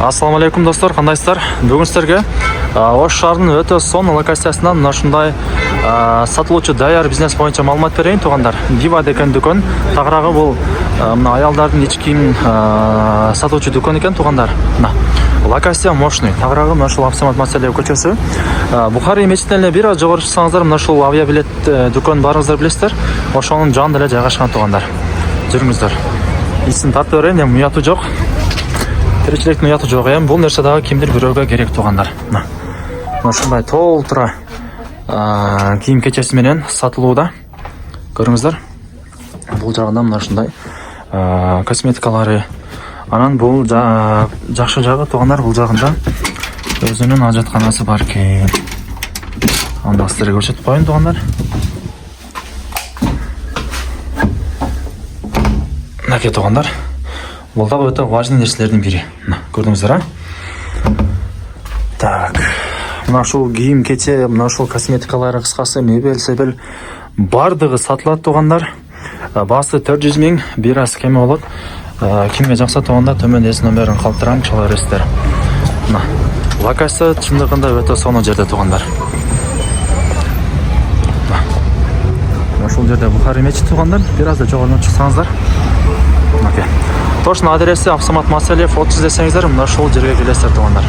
Ассаламу алейкум достар, қандайсыздар? Бүгін сіздерге Ош шаарынын өтө сонун локациясынан мына ушундай сатылуучу даяр бизнес боюнча маалымат берейин туугандар. Дива деген дүкөн, тагыраагы бул мына аялдардын ич кийим сатуучу дүкөн экен туугандар. Мына локация мощный, тагыраагы мына ушул Абсамат Масалиев көчөсү. Бухари мечитинен эле бир аз жогору чыксаңыздар, мына ушул авиабилет дүкөн барыңыздар билесиздер. Ошонун жанында эле жайгашкан туугандар. Жүрүңүздөр. Исин тартып берейин, эми уятуу жок. Тиричиликтин уяты жок эми, бул нерсе дагы кимдир бирөөгө керек туугандар. Мына ушундай толтура кийим кечеси менен сатылууда. Көрүңүздөр. Бул жагында мына ушундай косметикалары. Анан бул жакшы жагы туугандар, бул жагында өзүнүн ажатканасы бар экен. Анда силерге көрсөтүп коеюн туугандар. Мынакей туугандар. Бұл дағы өте важный нерселердің бири. Көрдіңіздер, а? Так. Мына ушул кийим кече, мына ушул косметикалары, кыскасы мебель, себел бардыгы сатылат туугандар. Баасы 400 000, бир аз кеме болот. Кимге жакса тууганда төмөн эс номерин калтырам, чала бересиздер. Мына локация чындыгында өтө сонун жерде туугандар. Ушул жерде Бухари мечити туугандар, бир аз да жогору чыксаңыздар. Мынакей. Точно адреси Абсамат Масалиев 30 десеңиздер, мына ушул жерге келесиздер туугандар.